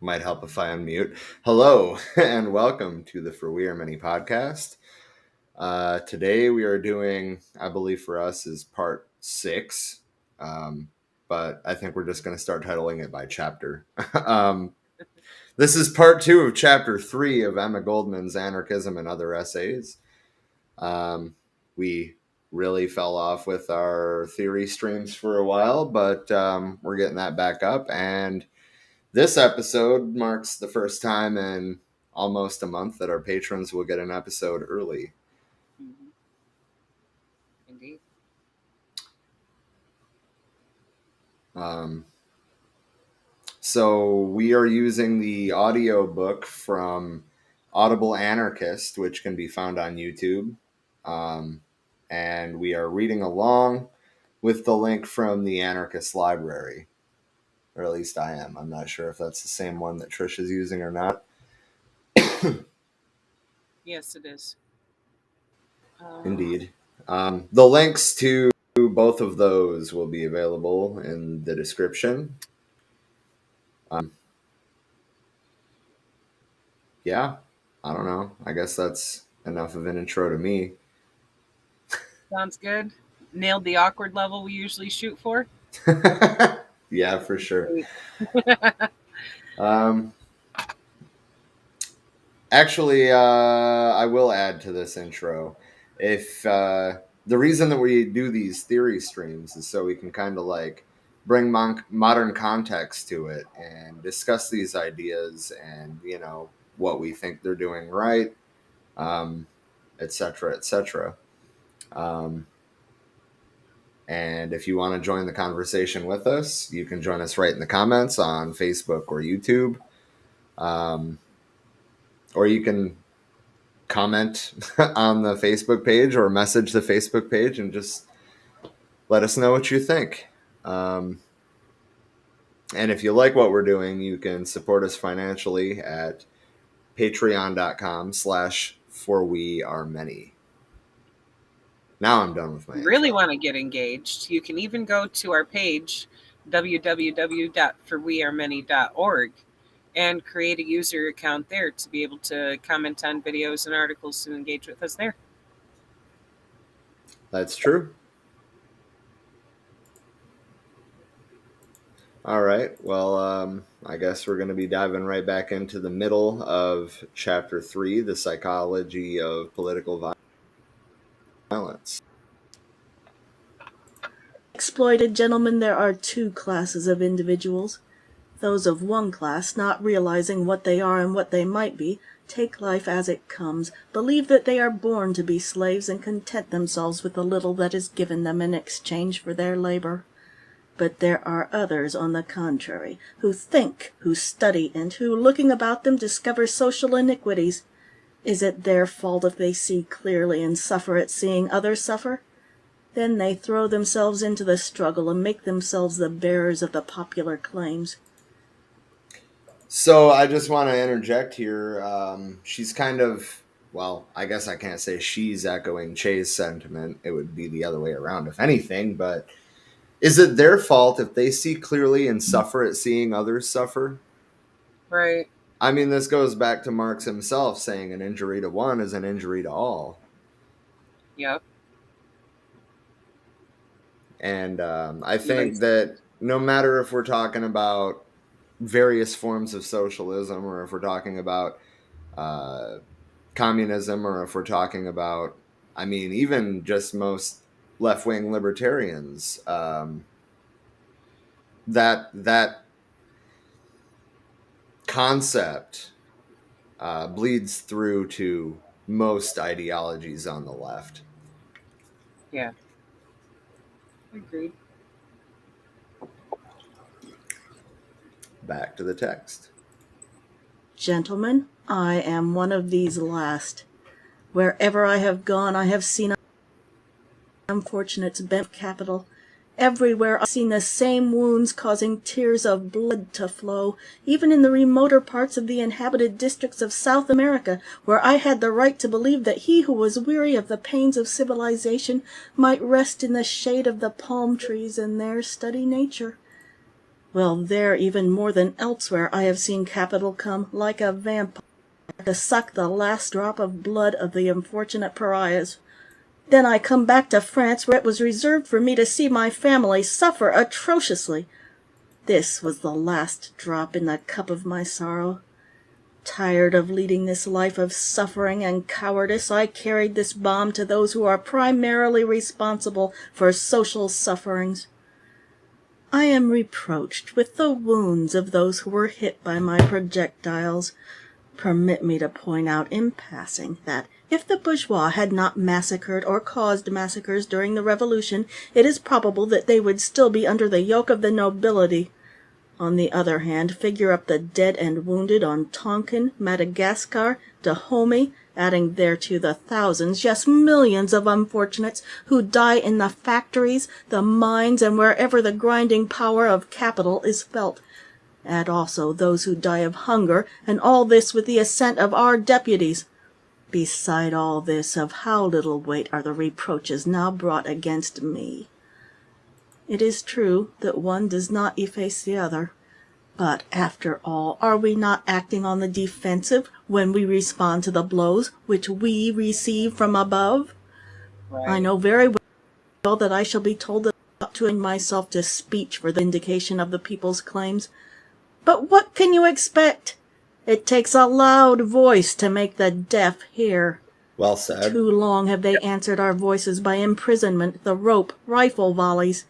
Might help if I unmute. Hello, and welcome to the For We Are Many podcast. Today we are doing, I believe for us, is part 6. But I think we're just going to start titling it by chapter. This is part 2 of chapter 3 of Emma Goldman's Anarchism and Other Essays. We really fell off with our theory streams for a while, but we're getting that back up. And this episode marks the first time in almost a month that our patrons will get an episode early. Mm-hmm. Indeed. So we are using the audio book from Audible Anarchist, which can be found on YouTube. And we are reading along with the link from the Anarchist Library. Or at least I am. I'm not sure if that's the same one that Trish is using or not. Yes, it is. Indeed. The links to both of those will be available in the description. Yeah, I don't know. I guess that's enough of an intro to me. Sounds good. Nailed the awkward level we usually shoot for. Yeah, for sure. Actually, I will add to this intro. If the reason that we do these theory streams is so we can kind of like bring modern context to it and discuss these ideas and, you know, what we think they're doing right, et cetera, et cetera. And if you want to join the conversation with us, you can join us right in the comments on Facebook or YouTube. Or you can comment on the Facebook page or message the Facebook page and just let us know what you think. And if you like what we're doing, you can support us financially at patreon.com/forwearemany. Now I'm done with my Really intro. want to get engaged? You can even go to our page, www.forwearemany.org, and create a user account there to be able to comment on videos and articles to engage with us there. That's true. All right. Well, I guess we're going to be diving right back into the middle of Chapter 3, The Psychology of Political Violence. Exploited gentlemen, there are two classes of individuals. Those of one class, not realizing what they are and what they might be, take life as it comes, believe that they are born to be slaves, and content themselves with the little that is given them in exchange for their labor. But there are others, on the contrary, who think, who study, and who, looking about them, discover social iniquities. Is it their fault if they see clearly and suffer at seeing others suffer? Then they throw themselves into the struggle and make themselves the bearers of the popular claims. So I just want to interject here. She's kind of, well, I guess I can't say she's echoing Che's sentiment. It would be the other way around, if anything. But is it their fault if they see clearly and suffer at seeing others suffer? Right. I mean, this goes back to Marx himself saying an injury to one is an injury to all. Yep. And I think that no matter if we're talking about various forms of socialism or if we're talking about communism or if we're talking about, I mean, even just most left-wing libertarians, that concept bleeds through to most ideologies on the left. Yeah. Agreed. Back to the text. Gentlemen, I am one of these last. Wherever I have gone, I have seen unfortunates bent capital. Everywhere I've seen the same wounds causing tears of blood to flow, even in the remoter parts of the inhabited districts of South America, where I had the right to believe that he who was weary of the pains of civilization might rest in the shade of the palm trees and there study nature. Well, there, even more than elsewhere, I have seen capital come, like a vampire, to suck the last drop of blood of the unfortunate pariahs. Then I come back to France, where it was reserved for me to see my family suffer atrociously. This was the last drop in the cup of my sorrow. Tired of leading this life of suffering and cowardice, I carried this bomb to those who are primarily responsible for social sufferings. I am reproached with the wounds of those who were hit by my projectiles. Permit me to point out in passing that, if the bourgeois had not massacred or caused massacres during the Revolution, it is probable that they would still be under the yoke of the nobility. On the other hand, figure up the dead and wounded on Tonkin, Madagascar, Dahomey, adding thereto the thousands, yes, millions of unfortunates who die in the factories, the mines, and wherever the grinding power of capital is felt. Add also those who die of hunger, and all this with the assent of our deputies. Beside all this, of how little weight are the reproaches now brought against me? It is true that one does not efface the other. But, after all, are we not acting on the defensive when we respond to the blows which we receive from above? Right. I know very well that I shall be told that I ought to bring myself to speech for the vindication of the people's claims. But what can you expect? It takes a loud voice to make the deaf hear. Well said. Too long have they answered our voices by imprisonment, the rope, rifle volleys.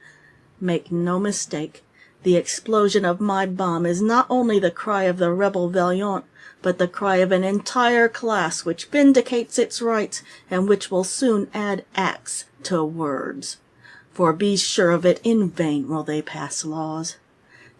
Make no mistake, the explosion of my bomb is not only the cry of the rebel Vaillant, but the cry of an entire class which vindicates its rights, and which will soon add acts to words. For be sure of it, in vain will they pass laws.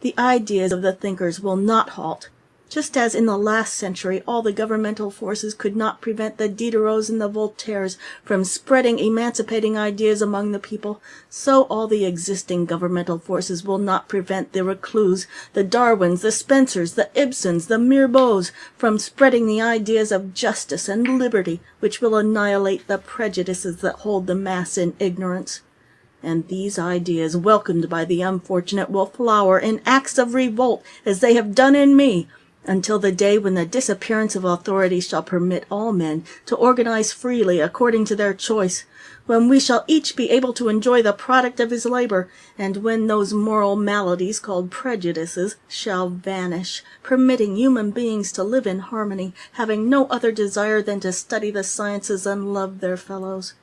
The ideas of the thinkers will not halt. Just as in the last century all the governmental forces could not prevent the Diderots and the Voltaires from spreading emancipating ideas among the people, so all the existing governmental forces will not prevent the Reclus, the Darwins, the Spencers, the Ibsens, the Mirbeaus from spreading the ideas of justice and liberty which will annihilate the prejudices that hold the mass in ignorance. And these ideas, welcomed by the unfortunate, will flower in acts of revolt as they have done in me, until the day when the disappearance of authority shall permit all men to organize freely according to their choice, when we shall each be able to enjoy the product of his labor, and when those moral maladies called prejudices shall vanish, permitting human beings to live in harmony, having no other desire than to study the sciences and love their fellows.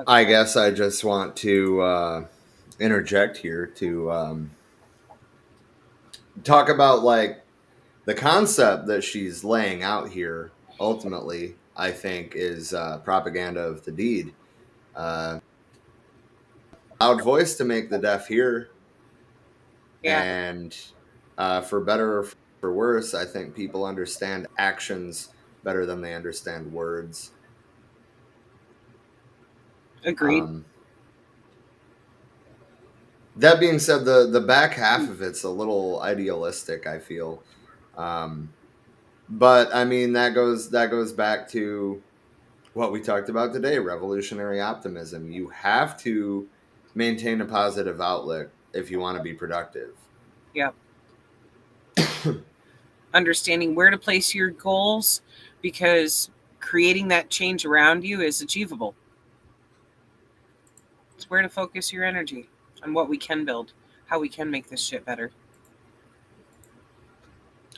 I guess I just want to interject here to talk about like the concept that she's laying out here. Ultimately, I think is propaganda of the deed. Loud voice to make the deaf hear, Yeah. and for better or for worse, I think people understand actions better than they understand words. Agreed. That being said, the back half of it's a little idealistic, I feel. But I mean that goes back to what we talked about today, revolutionary optimism. You have to maintain a positive outlook if you want to be productive. Yep. Understanding where to place your goals, because creating that change around you is achievable. It's where to focus your energy on what we can build, how we can make this shit better.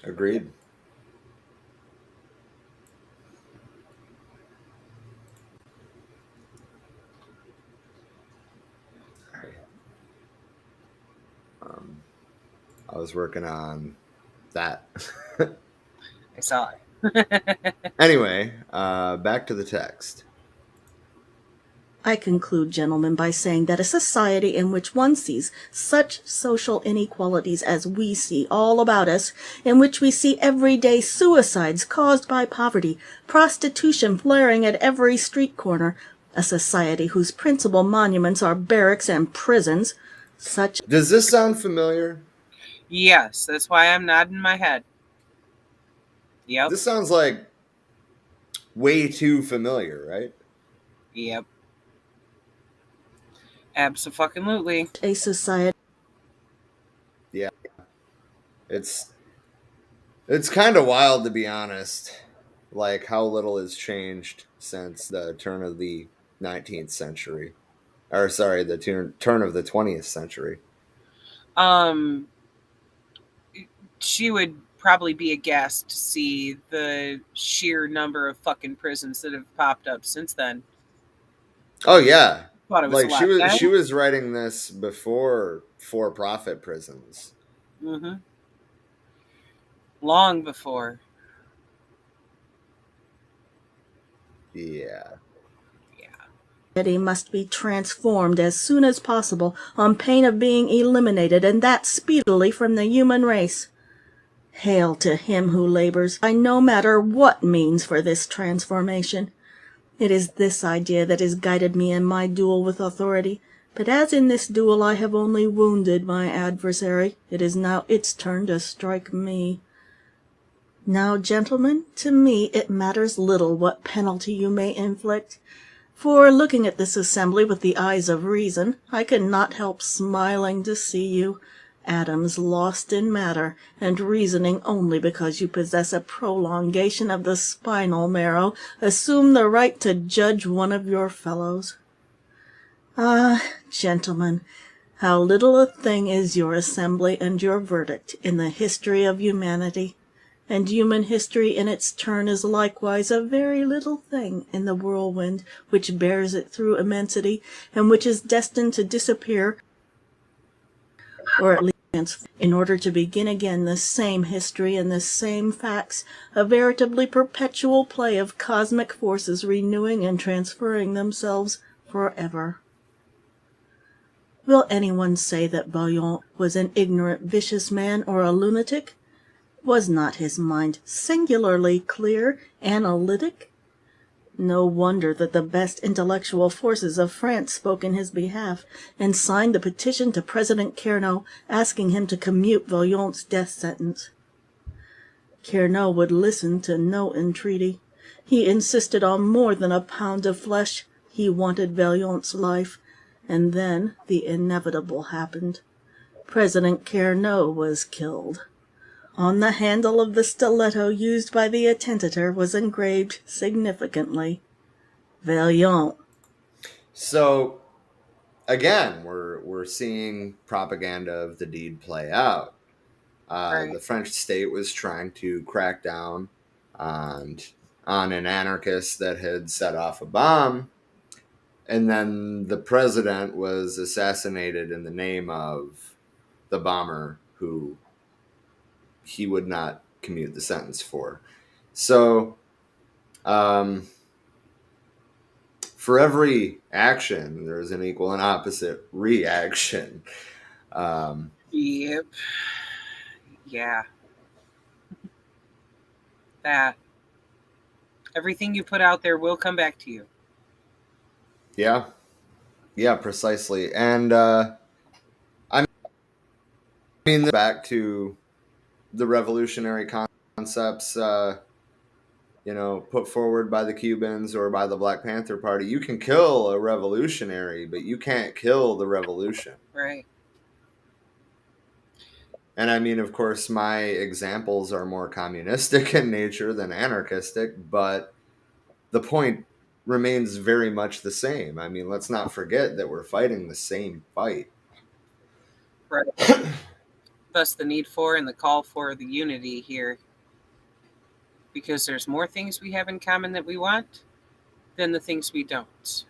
Agreed. I was working on that. I saw it. Anyway, back to the text. I conclude, gentlemen, by saying that a society in which one sees such social inequalities as we see all about us, in which we see everyday suicides caused by poverty, prostitution flaring at every street corner, a society whose principal monuments are barracks and prisons, such... Does this sound familiar? Yes, that's why I'm nodding my head. Yep. This sounds like way too familiar, right? Yep. Abso-fucking-lutely. A society It's it's kind of wild, to be honest, like how little has changed since the turn of the 19th century, or sorry, the turn of the 20th century. Um, she would probably be aghast to see the sheer number of fucking prisons that have popped up since then. Oh yeah, Thought it was a like she lot was then. she was writing this before for-profit prisons. Mm-hmm. Long before. Yeah. Yeah. Must be transformed as soon as possible, on pain of being eliminated, and that speedily, from the human race. Hail to him who labors, by no matter what means, for this transformation. It is this idea that has guided me in my duel with authority, but as in this duel I have only wounded my adversary, it is now its turn to strike me. Now, gentlemen, to me it matters little what penalty you may inflict. For, looking at this assembly with the eyes of reason, I could not help smiling to see you, atoms lost in matter, and reasoning only because you possess a prolongation of the spinal marrow, assume the right to judge one of your fellows. Ah, gentlemen, how little a thing is your assembly and your verdict in the history of humanity. And human history in its turn is likewise a very little thing in the whirlwind which bears it through immensity, and which is destined to disappear, or at least in order to begin again the same history and the same facts, a veritably perpetual play of cosmic forces renewing and transferring themselves forever. Will anyone say that Vaillant was an ignorant, vicious man or a lunatic? Was not his mind singularly clear, analytic? No wonder that the best intellectual forces of France spoke in his behalf, and signed the petition to President Carnot, asking him to commute Vaillant's death sentence. Carnot would listen to no entreaty. He insisted on more than a pound of flesh. He wanted Vaillant's life, and then the inevitable happened. President Carnot was killed. On the handle of the stiletto used by the attentater was engraved significantly, Vaillant. So again, we're seeing propaganda of the deed play out. Right. The French state was trying to crack down on an anarchist that had set off a bomb, and then the president was assassinated in the name of the bomber who he would not commute the sentence for. So, for every action, there's an equal and opposite reaction. Yep. Yeah. That. Everything you put out there will come back to you. Yeah. Yeah, precisely. And I mean, back to the revolutionary concepts, put forward by the Cubans or by the Black Panther Party. You can kill a revolutionary, but you can't kill the revolution. Right. And I mean, of course, my examples are more communistic in nature than anarchistic, but the point remains very much the same. I mean, let's not forget that we're fighting the same fight. Right. Thus the need for and the call for the unity here. Because there's more things we have in common that we want than the things we don't.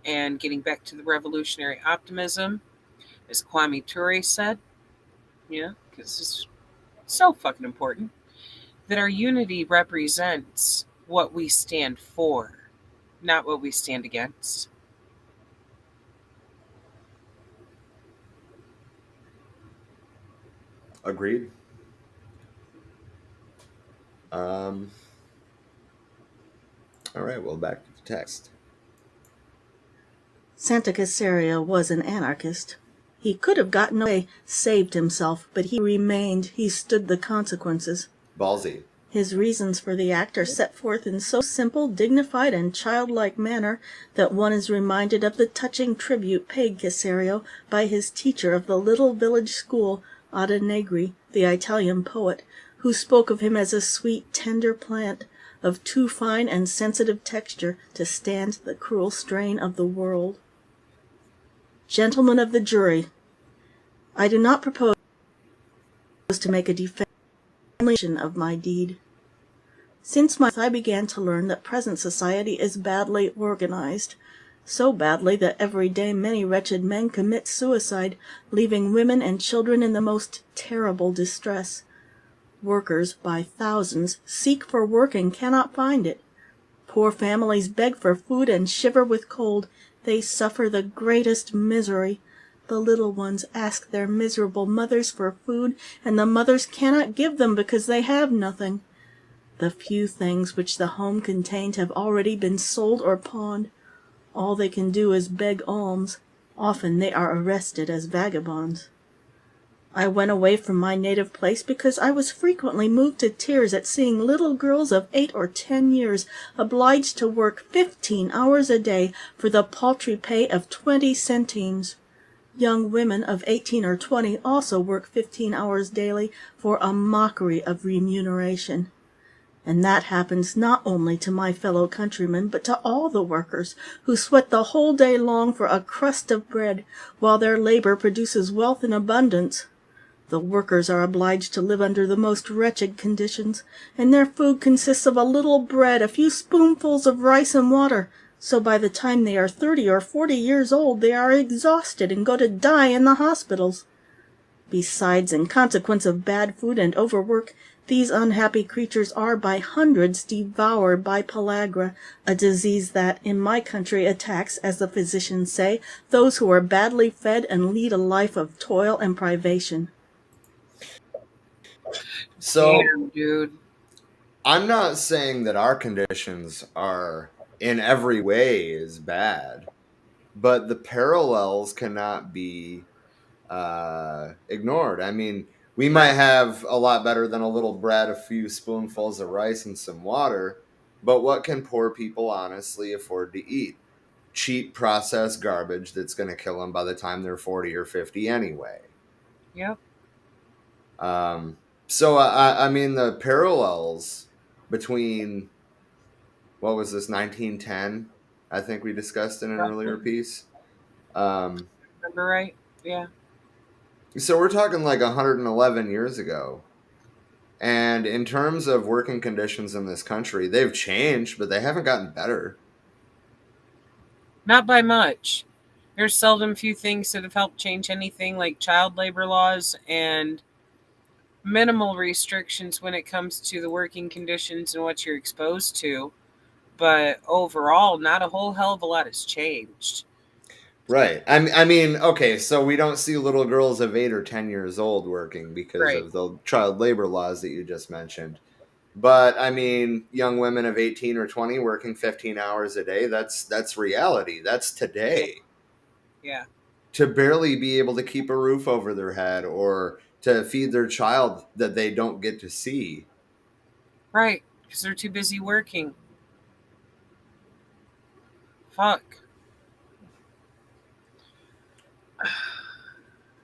And getting back to the revolutionary optimism, as Kwame Ture said, because it's so fucking important, that our unity represents what we stand for, not what we stand against. Agreed. All right, well, back to the text. Santa Caserio was an anarchist. He could have gotten away, saved himself, but he remained. He stood the consequences. Ballsy. His reasons for the act are set forth in so simple, dignified, and childlike manner that one is reminded of the touching tribute paid Caserio by his teacher of the little village school Ada Negri, the Italian poet, who spoke of him as a sweet, tender plant, of too fine and sensitive texture to stand the cruel strain of the world. Gentlemen of the jury, I do not propose to make a defense of my deed. Since my I began to learn that present society is badly organized, so badly that every day many wretched men commit suicide, leaving women and children in the most terrible distress. Workers, by thousands, seek for work and cannot find it. Poor families beg for food and shiver with cold. They suffer the greatest misery. The little ones ask their miserable mothers for food, and the mothers cannot give them because they have nothing. The few things which the home contained have already been sold or pawned. All they can do is beg alms. Often they are arrested as vagabonds. I went away from my native place because I was frequently moved to tears at seeing little girls of 8 or 10 years obliged to work 15 hours a day for the paltry pay of 20 centimes. Young women of 18 or 20 also work 15 hours daily for a mockery of remuneration. And that happens not only to my fellow countrymen, but to all the workers, who sweat the whole day long for a crust of bread, while their labor produces wealth in abundance. The workers are obliged to live under the most wretched conditions, and their food consists of a little bread, a few spoonfuls of rice and water, so by the time they are 30 or 40 years old, they are exhausted and go to die in the hospitals. Besides, in consequence of bad food and overwork, these unhappy creatures are by hundreds devoured by pellagra, a disease that, in my country, attacks, as the physicians say, those who are badly fed and lead a life of toil and privation. So, Damn, dude. I'm not saying that our conditions are in every way as bad, but the parallels cannot be ignored. I mean, we might have a lot better than a little bread, a few spoonfuls of rice, and some water, but what can poor people honestly afford to eat? Cheap processed garbage that's going to kill them by the time they're 40 or 50 anyway. Yep. So I mean, the parallels between what was this 1910? I think we discussed in an earlier piece. Um, Remember right? Yeah. so we're talking like 111 years ago. And in terms of working conditions in this country, they've changed, but they haven't gotten better. Not by much. There's seldom few things that have helped change anything, like child labor laws and minimal restrictions when it comes to the working conditions and what you're exposed to. But overall, not a whole hell of a lot has changed. Right. I mean, okay, so we don't see little girls of 8 or 10 years old working because Right. of the child labor laws that you just mentioned. But I mean, young women of 18 or 20 working 15 hours a day, that's reality. That's today. Yeah. To barely be able to keep a roof over their head or to feed their child that they don't get to see. Right. Because they're too busy working. Fuck.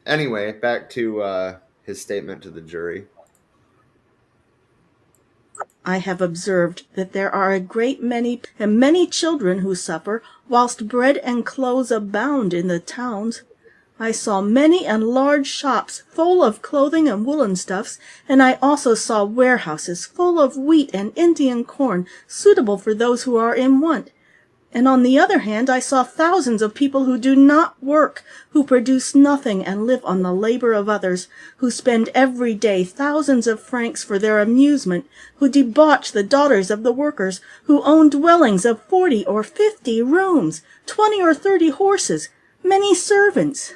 Anyway, back to his statement to the jury. I have observed that there are a great many and many children who suffer, whilst bread and clothes abound in the towns. I saw many and large shops full of clothing and woolen stuffs, and I also saw warehouses full of wheat and Indian corn, suitable for those who are in want. And on the other hand, I saw thousands of people who do not work, who produce nothing and live on the labor of others, who spend every day thousands of francs for their amusement, who debauch the daughters of the workers, who own dwellings of 40 or 50 rooms, 20 or 30 horses, many servants.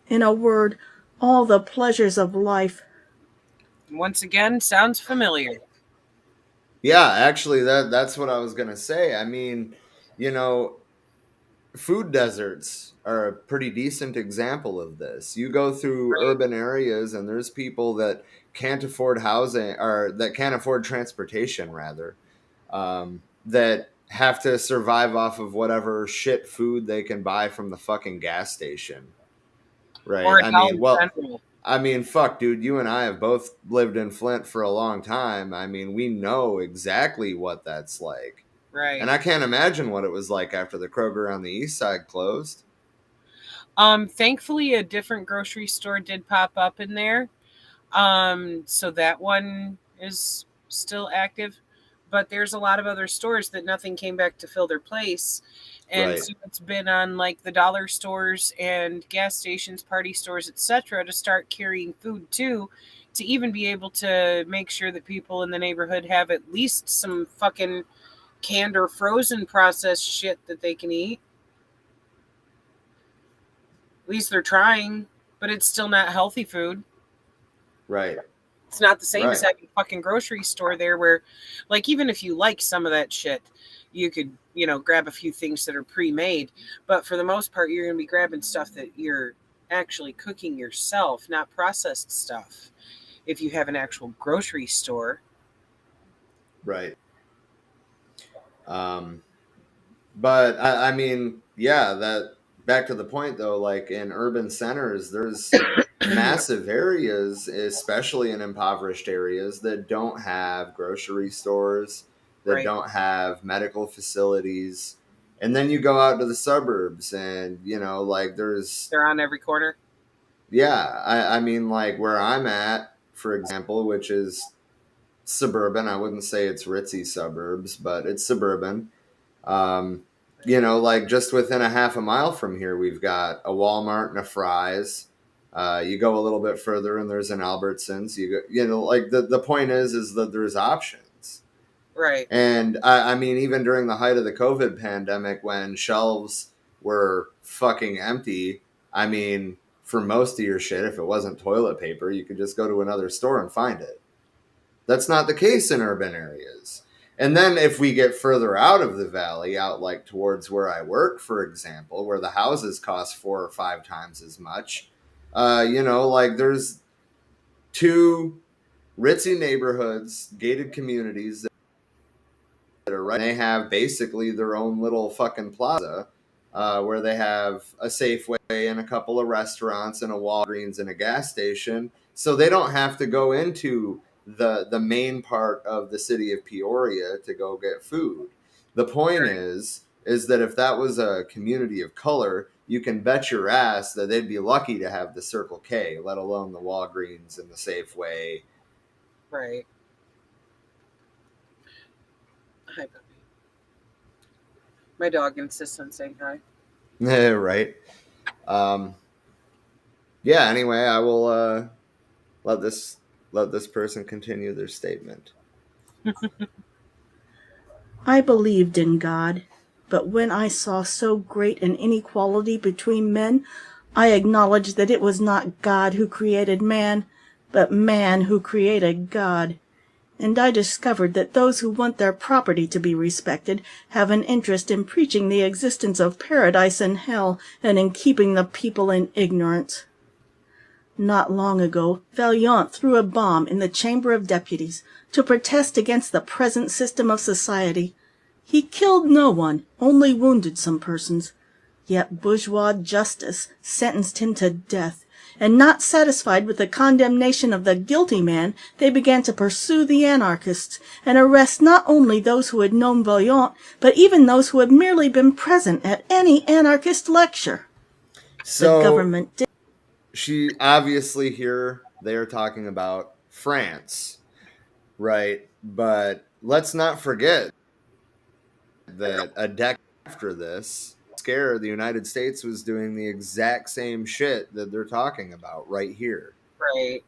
In a word, all the pleasures of life. Once again, sounds familiar. Yeah, actually that's what I was going to say. I mean, you know, food deserts are a pretty decent example of this. You go through Right. urban areas and there's people that can't afford housing or that can't afford transportation rather. That have to survive off of whatever shit food they can buy from the fucking gas station. Right. Or a I Dollar mean, well, General. I mean, fuck, dude, you and I have both lived in Flint for a long time. I mean, we know exactly what that's like. And Right. I can't imagine what it was like after the Kroger on the east side closed. Thankfully, a different grocery store did pop up in there. So that one is still active, but there's a lot of other stores that nothing came back to fill their place. And Right. so it's been on like the dollar stores and gas stations, party stores, etc., to start carrying food too, to even be able to make sure that people in the neighborhood have at least some fucking canned or frozen processed shit that they can eat. At least they're trying, but it's still not healthy food. Right. It's not the same as Right. having a fucking grocery store there where, like, even if you like some of that shit, you could, grab a few things that are pre-made. But for the most part, you're going to be grabbing stuff that you're actually cooking yourself, not processed stuff. If you have an actual grocery store. Right. Um, but I mean, yeah, that back to the point though, like in urban centers, there's massive areas, especially in impoverished areas, that don't have grocery stores, that Right. don't have medical facilities. And then you go out to the suburbs and, like there's, They're on every corner. yeah, I mean, like where I'm at, for example, which is suburban, I wouldn't say it's ritzy suburbs, but it's suburban. Um, like just within a half a mile from here, we've got a Walmart and a Fry's. You go a little bit further, and there's an Albertsons. Like the point is that there's options. Right. And I mean, even during the height of the COVID pandemic, when shelves were fucking empty, I mean, for most of your shit, if it wasn't toilet paper, you could just go to another store and find it. That's not the case in urban areas. And then if we get further out of the valley, out like towards where I work, for example, where the houses cost 4 or 5 times as much, like there's two ritzy neighborhoods, gated communities that are right. They have basically their own little fucking plaza where they have a Safeway and a couple of restaurants and a Walgreens and a gas station. So they don't have to go into the main part of the city of Peoria to go get food. The point Right. is that if that was a community of color, you can bet your ass that they'd be lucky to have the Circle K, let alone the Walgreens and the Safeway. Right. Hi, puppy. My dog insists on saying hi. Right. Um, yeah, anyway, I will let this person continue their statement. I believed in God, but when I saw so great an inequality between men, I acknowledged that it was not God who created man, but man who created God. And I discovered that those who want their property to be respected have an interest in preaching the existence of paradise and hell, and in keeping the people in ignorance. Not long ago, Vaillant threw a bomb in the Chamber of Deputies to protest against the present system of society. He killed no one, only wounded some persons. Yet bourgeois justice sentenced him to death, and not satisfied with the condemnation of the guilty man, they began to pursue the anarchists, and arrest not only those who had known Vaillant, but even those who had merely been present at any anarchist lecture. So The government did. she obviously here they are talking about France, right? But let's not forget that a decade after this scare, the United States was doing the exact same shit that they're talking about right here. Right.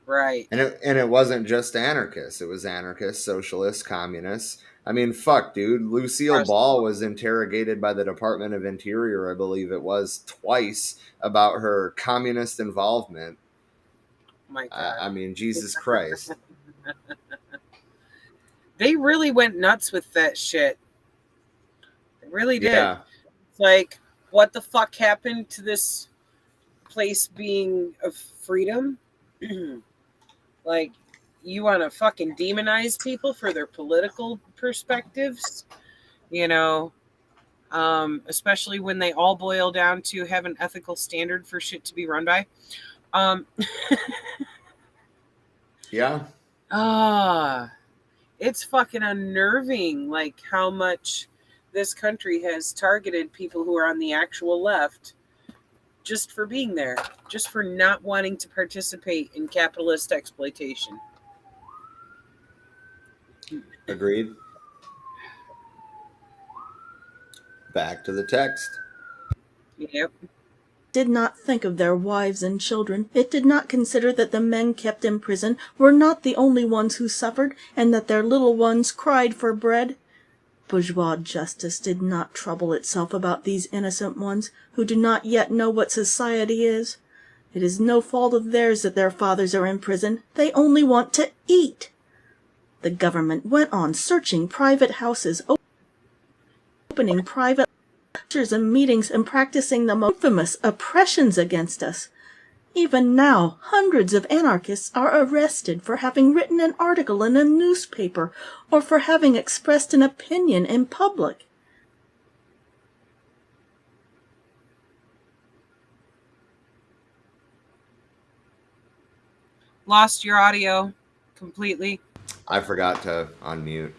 Right. And it wasn't just anarchists. It was anarchists, socialists, communists. I mean, fuck, dude. Lucille Ball was interrogated by the Department of Interior, I believe it was, twice about her communist involvement. My I God. mean, Jesus Christ. They really went nuts with that shit. They really did. Yeah. It's like, what the fuck happened to this place being of freedom? Like, you want to fucking demonize people for their political perspectives? You know, especially when they all boil down to have an ethical standard for shit to be run by. Um, Yeah. it's fucking unnerving, like how much this country has targeted people who are on the actual left just for being there, just for not wanting to participate in capitalist exploitation. Agreed. Back to the text. Yep. Did not think of their wives and children. It did not consider that the men kept in prison were not the only ones who suffered, and that their little ones cried for bread. Bourgeois justice did not trouble itself about these innocent ones, who do not yet know what society is. It is no fault of theirs that their fathers are in prison. They only want to eat. The government went on searching private houses, opening private lectures and meetings, and practicing the most infamous oppressions against us. Even now, hundreds of anarchists are arrested for having written an article in a newspaper or for having expressed an opinion in public. Lost your audio completely. I forgot to unmute.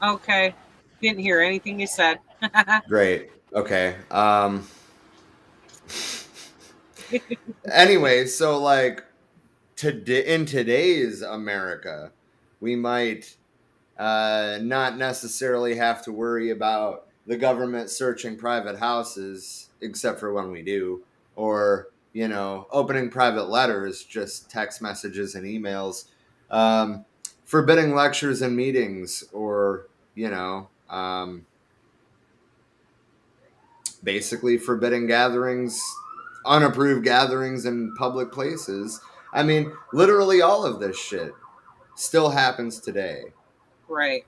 Okay. Didn't hear anything you said. Great. Okay. Anyway, so like today in today's America, we might not necessarily have to worry about the government searching private houses, except for when we do, or opening private letters, just text messages and emails, forbidding lectures and meetings, or basically forbidding gatherings, unapproved gatherings in public places. I mean, literally all of this shit still happens today. Right.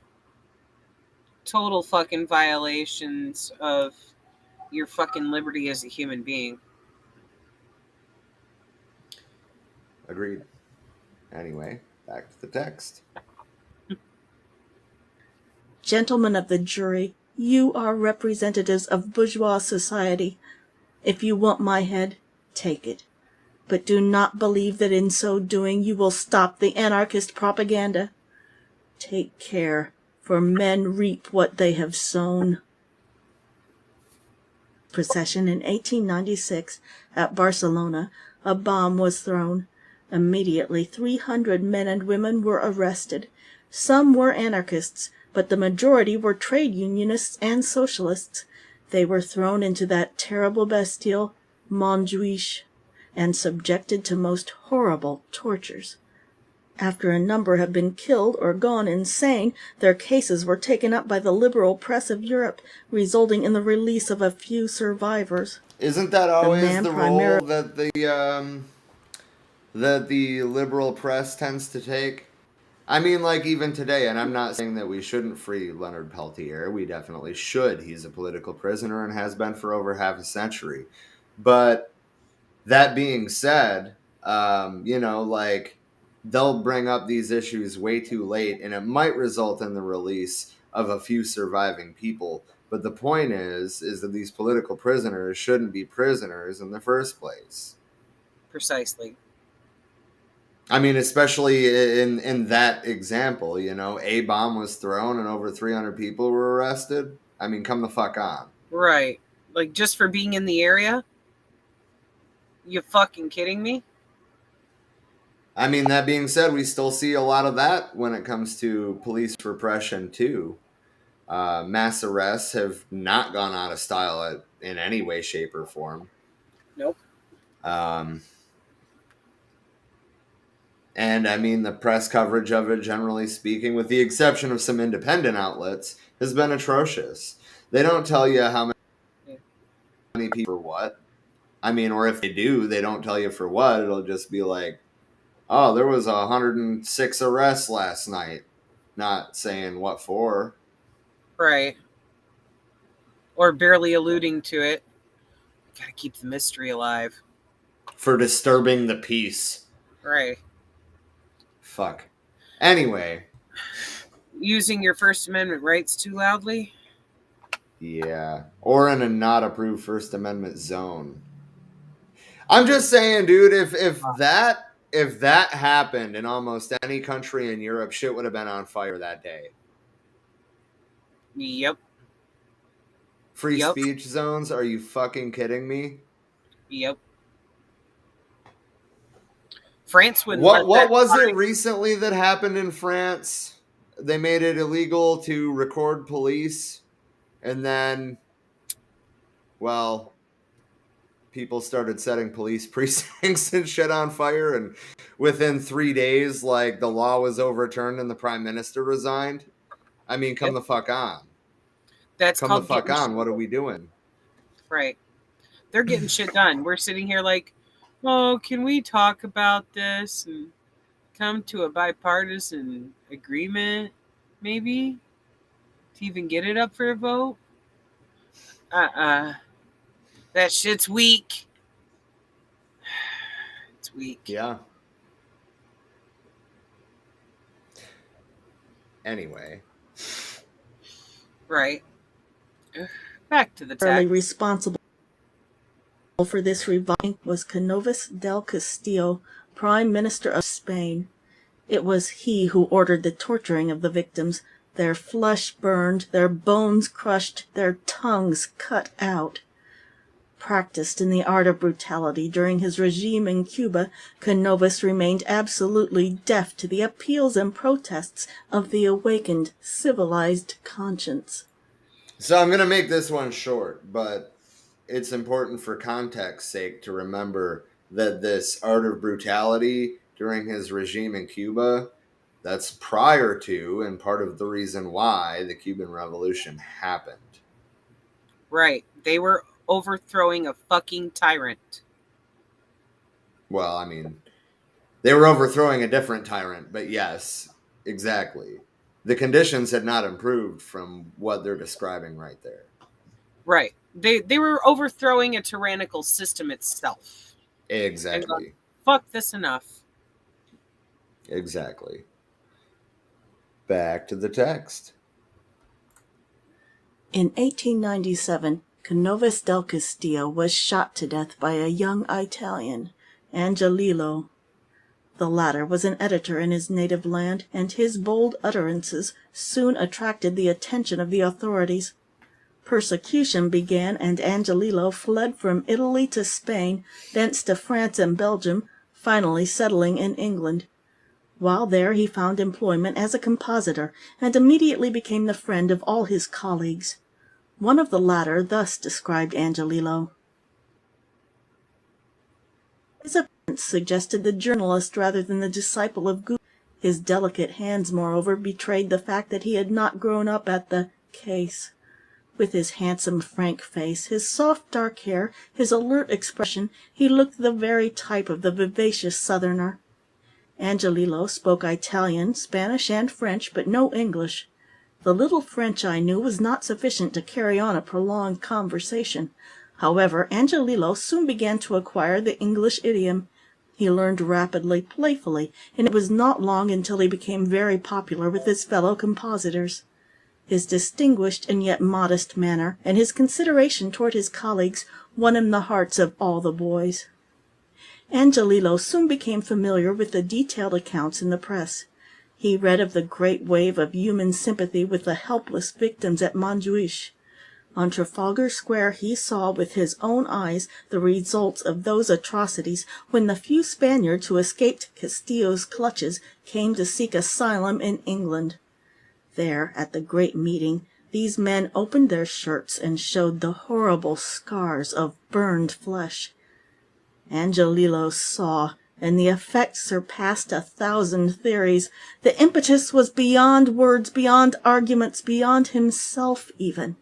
Total fucking violations of your fucking liberty as a human being. Agreed. Anyway, back to the text. Gentlemen of the jury, you are representatives of bourgeois society. If you want my head, take it. But do not believe that in so doing you will stop the anarchist propaganda. Take care, for men reap what they have sown. Procession in 1896, at Barcelona, a bomb was thrown. Immediately 300 men and women were arrested. Some were anarchists, but the majority were trade unionists and socialists. They were thrown into that terrible Bastille, Montjuich, and subjected to most horrible tortures. After a number had been killed or gone insane, their cases were taken up by the liberal press of Europe, resulting in the release of a few survivors. Isn't that always the role that the liberal press tends to take? I mean, like, even today, and I'm not saying that we shouldn't free Leonard Peltier. We definitely should. He's a political prisoner and has been for over half a century. But that being said, like, they'll bring up these issues way too late, and it might result in the release of a few surviving people. But the point is that these political prisoners shouldn't be prisoners in the first place. Precisely. I mean, especially in that example, a bomb was thrown and over 300 people were arrested. I mean, come the fuck on. Right. Like, just for being in the area? You fucking kidding me? I mean, that being said, we still see a lot of that when it comes to police repression, too. Mass arrests have not gone out of style in any way, shape, or form. Nope. And I mean, the press coverage of it, generally speaking, with the exception of some independent outlets, has been atrocious. They don't tell you how many people for what. I mean, or if they do, they don't tell you for what. It'll just be like, oh, there was 106 arrests last night. Not saying what for. Right. Or barely alluding to it. Gotta keep the mystery alive. For disturbing the peace. Right. Fuck. Anyway. Using your First Amendment rights too loudly? Yeah. Or in a not approved First Amendment zone. I'm just saying, dude, if that happened in almost any country in Europe, shit would have been on fire that day. Yep. Free Yep. speech zones? Are you fucking kidding me? Yep. France wouldn't What let that was fly. it recently that happened in France? They made it illegal to record police, and then, well, people started setting police precincts and shit on fire, and within 3 days, like, the law was overturned and the prime minister resigned. I mean, come Yep. the fuck on. That's Come the called fuck getting on. shit What are done. we doing? Right. They're getting shit done. We're sitting here like, oh, can we talk about this and come to a bipartisan agreement, maybe, to even get it up for a vote? That shit's weak. It's weak. Yeah. Anyway. Right. Back to the Entirely text. responsible for this revival was Cánovas del Castillo, Prime Minister of Spain. It was he who ordered the torturing of the victims, their flesh burned, their bones crushed, their tongues cut out. Practiced in the art of brutality during his regime in Cuba, Cánovas remained absolutely deaf to the appeals and protests of the awakened, civilized conscience. So I'm going to make this one short, but it's important for context's sake to remember that this art of brutality during his regime in Cuba, that's prior to and part of the reason why the Cuban Revolution happened. Right. They were overthrowing a fucking tyrant. Well, I mean, they were overthrowing a different tyrant, but yes, exactly. The conditions had not improved from what they're describing right there. Right. They were overthrowing a tyrannical system itself. Exactly. Going, fuck this enough. Exactly. Back to the text. In 1897, Cánovas del Castillo was shot to death by a young Italian, Angiolillo. The latter was an editor in his native land, and his bold utterances soon attracted the attention of the authorities. Persecution began, and Angiolillo fled from Italy to Spain, thence to France and Belgium, finally settling in England. While there he found employment as a compositor, and immediately became the friend of all his colleagues. One of the latter thus described Angiolillo. His appearance suggested the journalist rather than the disciple of Goethe. His delicate hands, moreover, betrayed the fact that he had not grown up at the Case. With his handsome, frank face, his soft dark hair, his alert expression, he looked the very type of the vivacious Southerner. Angiolillo spoke Italian, Spanish, and French, but no English. The little French I knew was not sufficient to carry on a prolonged conversation. However, Angiolillo soon began to acquire the English idiom. He learned rapidly, playfully, and it was not long until he became very popular with his fellow compositors. His distinguished and yet modest manner, and his consideration toward his colleagues, won him the hearts of all the boys. Angiolillo soon became familiar with the detailed accounts in the press. He read of the great wave of human sympathy with the helpless victims at Montjuich. On Trafalgar Square he saw with his own eyes the results of those atrocities when the few Spaniards who escaped Castillo's clutches came to seek asylum in England. There, at the great meeting, these men opened their shirts and showed the horrible scars of burned flesh. Angiolillo saw, and the effect surpassed 1,000 theories. The impetus was beyond words, beyond arguments, beyond himself even.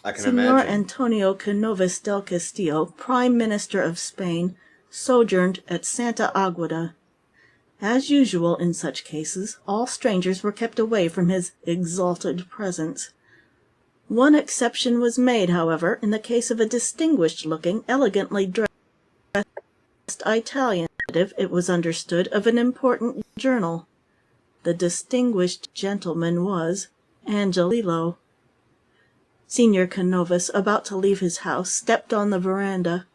I can Señor imagine. Antonio Cánovas del Castillo, Prime Minister of Spain, sojourned at Santa Agueda. As usual in such cases, all strangers were kept away from his exalted presence. One exception was made, however, in the case of a distinguished-looking, elegantly dressed Italian native, it was understood, of an important journal. The distinguished gentleman was Angiolillo. Señor Cánovas, about to leave his house, stepped on the veranda.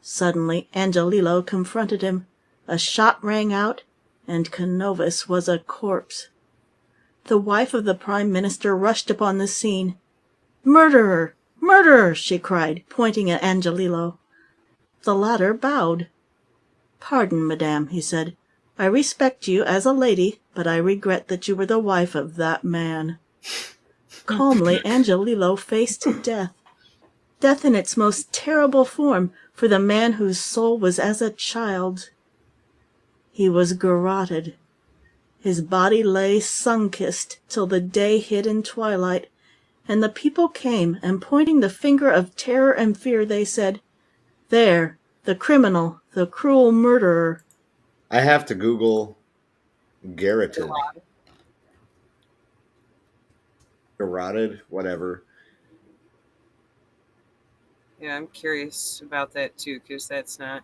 Suddenly, Angelillo confronted him. A shot rang out, and Canovas was a corpse. The wife of the Prime Minister rushed upon the scene. "Murderer! Murderer!" she cried, pointing at Angelillo. The latter bowed. "Pardon, madame," he said. "I respect you as a lady, but I regret that you were the wife of that man." Calmly, Angelillo faced death. Death in its most terrible form, for the man whose soul was as a child's. He was garroted. His body lay sun-kissed till the day hid in twilight, and the people came, and pointing the finger of terror and fear, they said, "There, the criminal, the cruel murderer." I have to Google garroted. Garroted, whatever. Yeah, I'm curious about that too, because that's not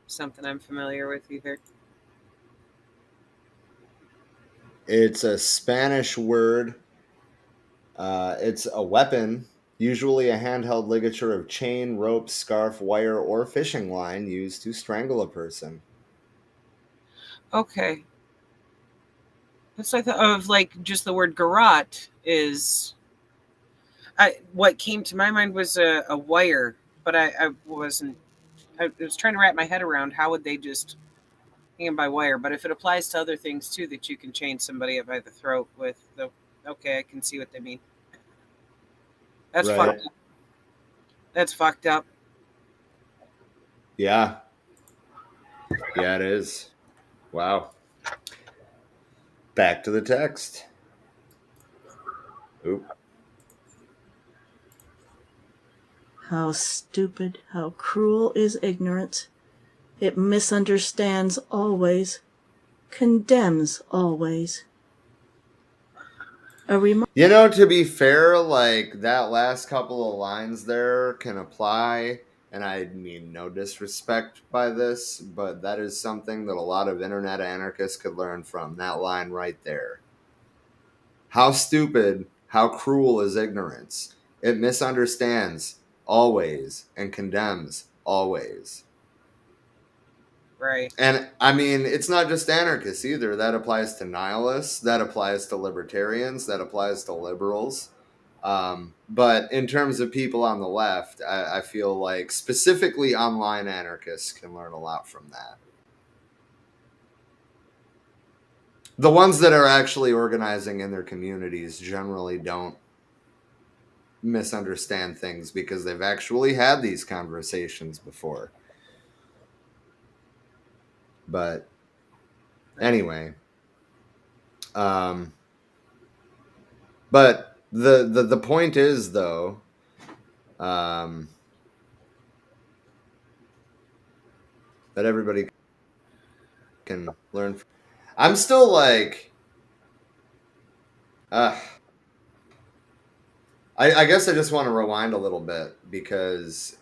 something I'm familiar with either. It's a Spanish word. It's a weapon, usually a handheld ligature of chain, rope, scarf, wire, or fishing line used to strangle a person. Okay. That's I thought of, like, just the word garrote is. What came to my mind was a wire, but I wasn't. I was trying to wrap my head around how would they just hang him by wire. But if it applies to other things too, that you can chain somebody up by the throat with the. Okay, I can see what they mean. That's Right. fucked up. That's fucked up. Yeah. Yeah, it is. Wow. Back to the text. Oop. How stupid, how cruel is ignorance. It misunderstands always, condemns always. You know, to be fair, like that last couple of lines there can apply, and I mean no disrespect by this, but that is something that a lot of internet anarchists could learn from. That line right there. How stupid, how cruel is ignorance. It misunderstands always and condemns always. Right. And I mean, it's not just anarchists either. That applies to nihilists, that applies to libertarians, that applies to liberals. But in terms of people on the left, I feel like specifically online anarchists can learn a lot from that. The ones that are actually organizing in their communities generally don't misunderstand things because they've actually had these conversations before. But anyway, but the point is though, that everybody can learn from. I'm still like, I guess I just want to rewind a little bit because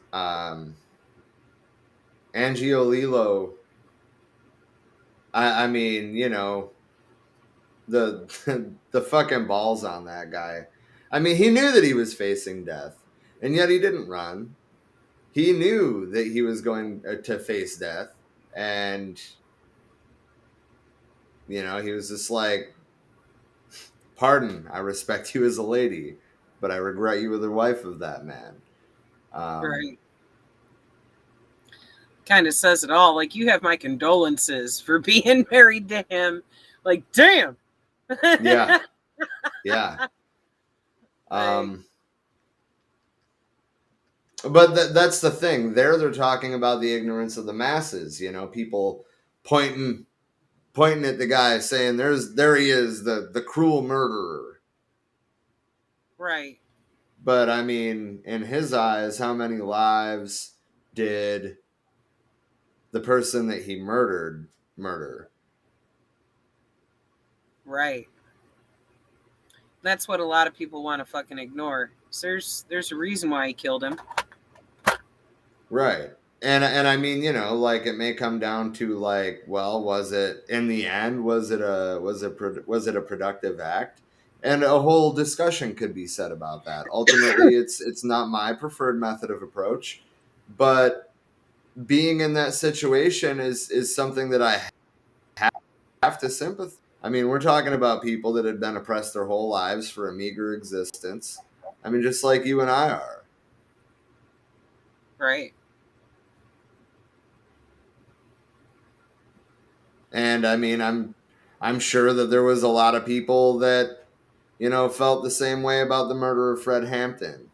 Angiolillo, I mean, you know, the the fucking balls on that guy. I mean, he knew that he was facing death, and yet he didn't run. He knew that he was going to face death, and you know, he was just like, "Pardon, I respect you as a lady, but I regret you were the wife of that man." Right. Kind of says it all. Like, you have my condolences for being married to him. Like, damn. Yeah. Yeah. But that's the thing. They're talking about the ignorance of the masses. You know, people pointing at the guy saying, there he is, the cruel murderer." Right. But I mean, in his eyes, how many lives did the person that he murdered murder? Right. That's what a lot of people want to fucking ignore. So there's a reason why he killed him. Right. And I mean, you know, like it may come down to like, well, was it in the end, was it a productive act? And a whole discussion could be said about that. Ultimately, it's not my preferred method of approach, but being in that situation is something that I have to sympathize. I mean, we're talking about people that had been oppressed their whole lives for a meager existence. I mean, just like you and I are. Right. And I mean, I'm sure that there was a lot of people that, you know, felt the same way about the murder of Fred Hampton.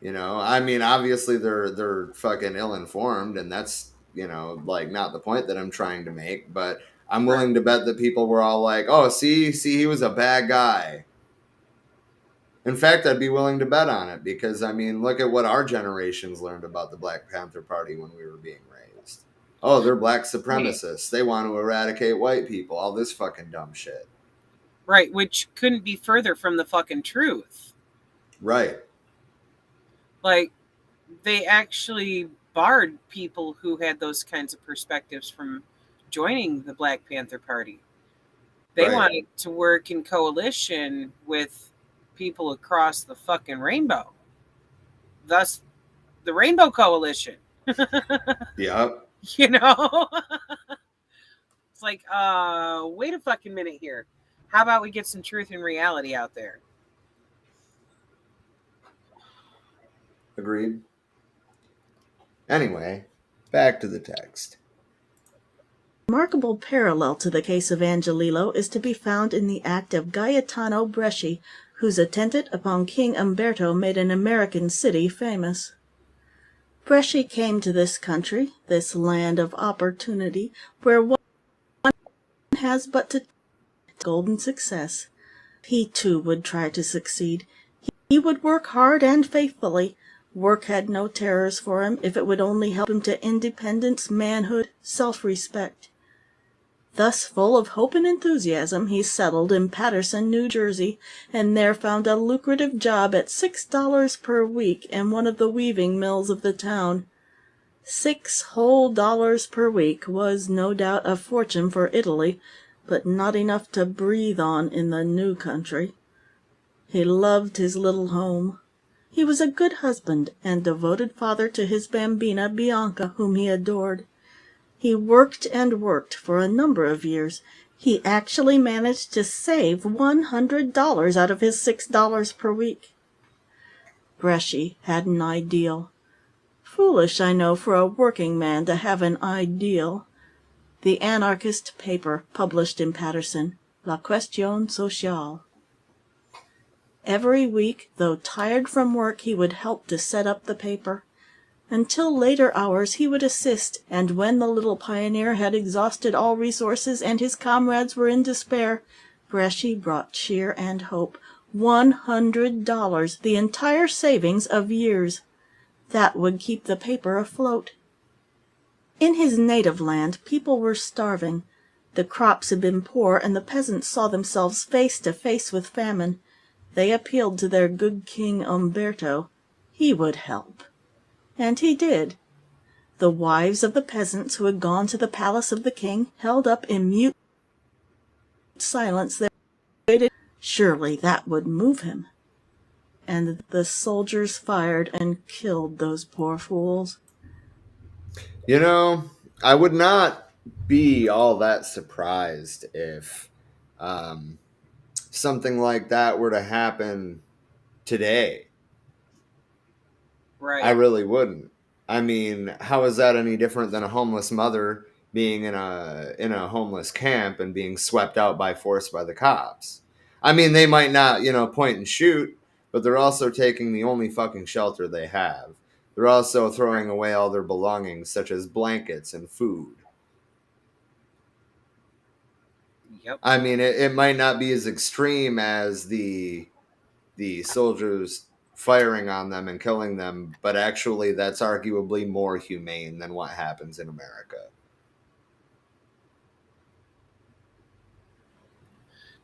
You know, I mean, obviously they're fucking ill-informed, and that's, you know, like, not the point that I'm trying to make, but I'm Right. willing to bet that people were all like, "Oh, see, he was a bad guy." In fact, I'd be willing to bet on it because, I mean, look at what our generations learned about the Black Panther Party when we were being raised. Oh, they're black Right. supremacists. They want to eradicate white people. All this fucking dumb shit. Right, which couldn't be further from the fucking truth. Right. Like, they actually barred people who had those kinds of perspectives from joining the Black Panther Party. They Right. wanted to work in coalition with people across the fucking rainbow. Thus, the Rainbow Coalition. Yep. You know? It's like, wait a fucking minute here. How about we get some truth and reality out there? Agreed. Anyway, back to the text. A remarkable parallel to the case of Angiolillo is to be found in the act of Gaetano Bresci, whose attentat upon King Umberto made an American city famous. Bresci came to this country, this land of opportunity, where one has but to golden success. He too would try to succeed. He would work hard and faithfully. Work had no terrors for him if it would only help him to independence, manhood, self-respect. Thus, full of hope and enthusiasm, he settled in Paterson, New Jersey, and there found a lucrative job at $6 per week in one of the weaving mills of the town. $6 whole per week was no doubt a fortune for Italy, but not enough to breathe on in the new country. He loved his little home. He was a good husband and devoted father to his bambina, Bianca, whom he adored. He worked and worked for a number of years. He actually managed to save $100 out of his $6 per week. Bresci had an ideal. Foolish, I know, for a working man to have an ideal. The anarchist paper published in Paterson, La Question Sociale. Every week, though tired from work, he would help to set up the paper. Until later hours he would assist, and when the little pioneer had exhausted all resources and his comrades were in despair, Bresci brought cheer and hope. $100, the entire savings of years. That would keep the paper afloat. In his native land, people were starving. The crops had been poor, and the peasants saw themselves face to face with famine. They appealed to their good king Umberto. He would help. And he did. The wives of the peasants who had gone to the palace of the king held up in mute silence their waited. Surely that would move him. And the soldiers fired and killed those poor fools. You know, I would not be all that surprised if something like that were to happen today. Right. I really wouldn't. I mean, how is that any different than a homeless mother being in a homeless camp and being swept out by force by the cops? I mean, they might not, you know, point and shoot, but they're also taking the only fucking shelter they have. They're also throwing away all their belongings, such as blankets and food. Yep. I mean, it might not be as extreme as the soldiers firing on them and killing them, but actually that's arguably more humane than what happens in America.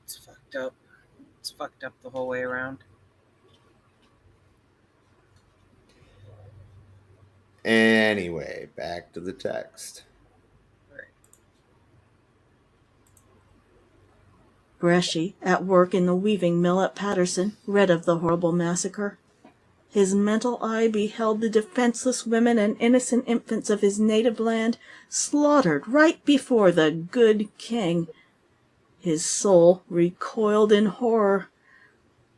It's fucked up. It's fucked up the whole way around. Anyway, back to the text. Right. Bresci, at work in the weaving mill at Paterson, read of the horrible massacre. His mental eye beheld the defenseless women and innocent infants of his native land slaughtered right before the good king. His soul recoiled in horror.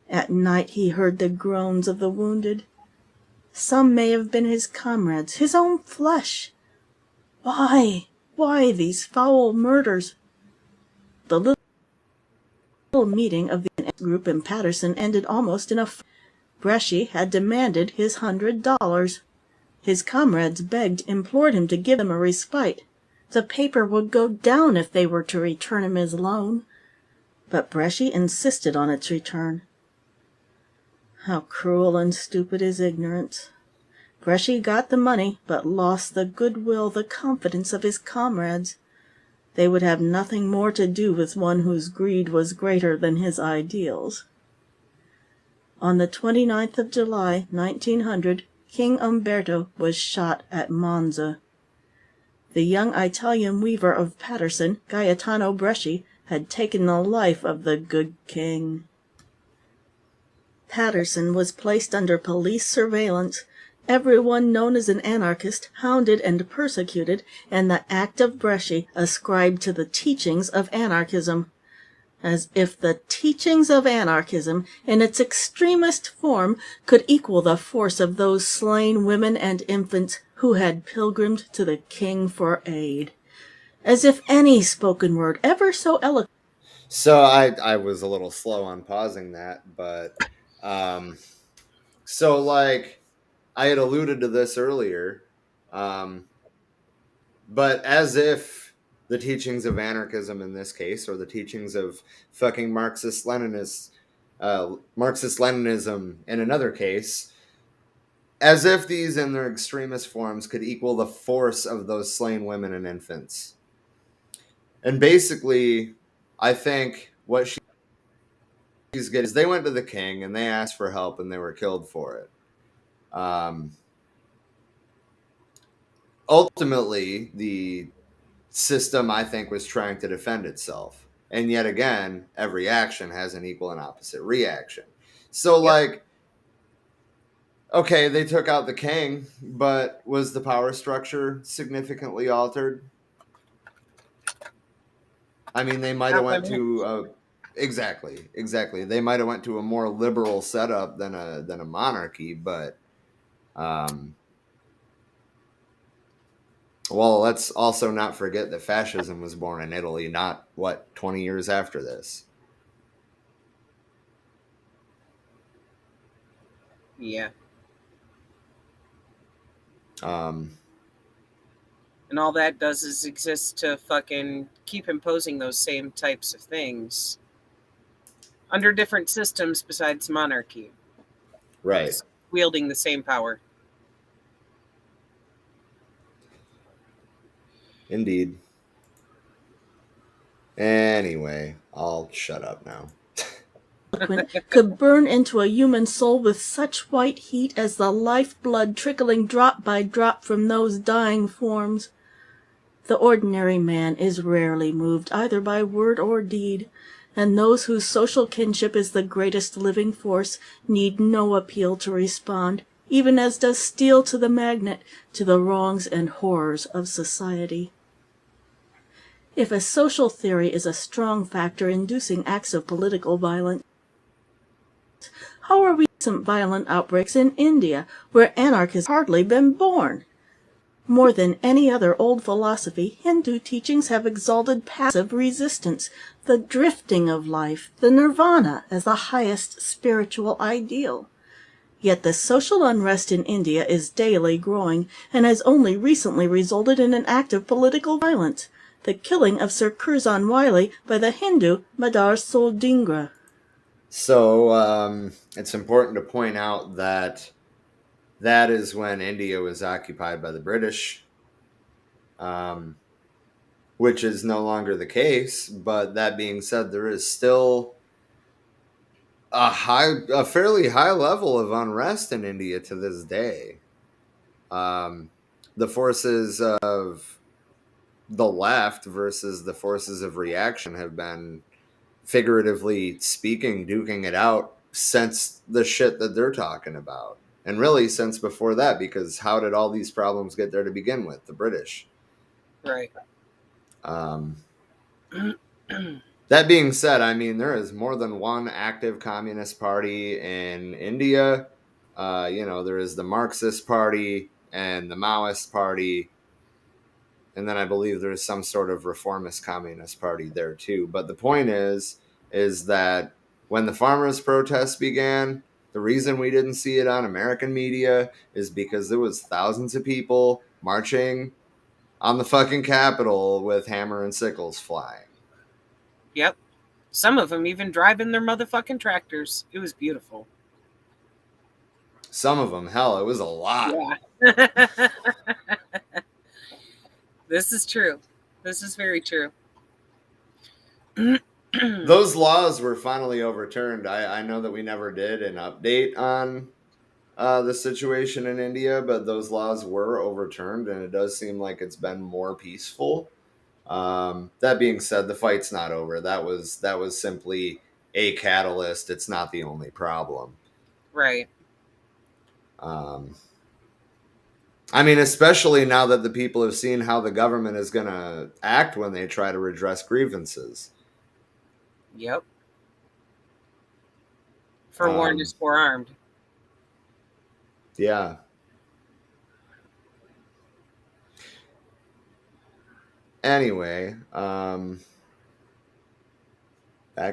At night he heard the groans of the wounded. Some may have been his comrades, his own flesh. Why these foul murders? The little meeting of the group in Paterson ended almost in a fight. Bresci had demanded his $100. His comrades begged, implored him to give them a respite. The paper would go down if they were to return him his loan. But Bresci insisted on its return. How cruel and stupid is ignorance! Bresci got the money, but lost the goodwill, the confidence of his comrades. They would have nothing more to do with one whose greed was greater than his ideals. On the 29th of July, 1900, King Umberto was shot at Monza. The young Italian weaver of Paterson, Gaetano Bresci, had taken the life of the good king. Paterson was placed under police surveillance. Everyone known as an anarchist hounded and persecuted, and the act of Bresci ascribed to the teachings of anarchism. As if the teachings of anarchism, in its extremist form, could equal the force of those slain women and infants who had pilgrimed to the king for aid. As if any spoken word, ever so eloquent. So I was a little slow on pausing that, but so like I had alluded to this earlier, but as if the teachings of anarchism in this case, or the teachings of fucking Marxist-Leninism in another case, as if these in their extremist forms could equal the force of those slain women and infants. And basically, I think what she's getting is they went to the king and they asked for help and they were killed for it. Ultimately, the system, I think, was trying to defend itself. And yet again, every action has an equal and opposite reaction. So, like, okay, they took out the king, but was the power structure significantly altered? I mean, they might have went to exactly. They might have went to a more liberal setup than a monarchy, but well, let's also not forget that fascism was born in Italy, not 20 years after this. Yeah. Um, And all that does is exist to fucking keep imposing those same types of things under different systems besides monarchy. right. Just wielding the same power. Indeed. Anyway, I'll shut up now. Could burn into a human soul with such white heat as the life-blood trickling drop by drop from those dying forms. The ordinary man is rarely moved either by word or deed, and those whose social kinship is the greatest living force need no appeal to respond, even as does steel to the magnet, to the wrongs and horrors of society. If a social theory is a strong factor inducing acts of political violence, how are recent violent outbreaks in India, where anarchists have hardly been born? More than any other old philosophy, Hindu teachings have exalted passive resistance, the drifting of life, the nirvana, as the highest spiritual ideal. Yet the social unrest in India is daily growing, and has only recently resulted in an act of political violence, the killing of Sir Curzon Wyllie by the Hindu Madar Soldingra. So it's important to point out that is when India was occupied by the British, which is no longer the case. But that being said, there is still a fairly high level of unrest in India to this day. The forces of the left versus the forces of reaction have been, figuratively speaking, duking it out since the shit that they're talking about. And really since before that, because how did all these problems get there to begin with? The British. Right. That being said, I mean, there is more than one active communist party in India. There is the Marxist Party and the Maoist Party. And then I believe there's some sort of reformist communist party there too. But the point is that when the farmers' protests began, the reason we didn't see it on American media is because there was thousands of people marching on the fucking Capitol with hammer and sickles flying. Yep. Some of them even driving their motherfucking tractors. It was beautiful. Some of them, hell, it was a lot. Yeah. This is true. This is very true. Those laws were finally overturned. I know that we never did an update on the situation in India, but those laws were overturned, and it does seem like it's been more peaceful. That being said, the fight's not over. That was simply a catalyst. It's not the only problem. Right. I mean, especially now that the people have seen how the government is going to act when they try to redress grievances. Yep. Forewarned is forearmed. Yeah. Anyway, back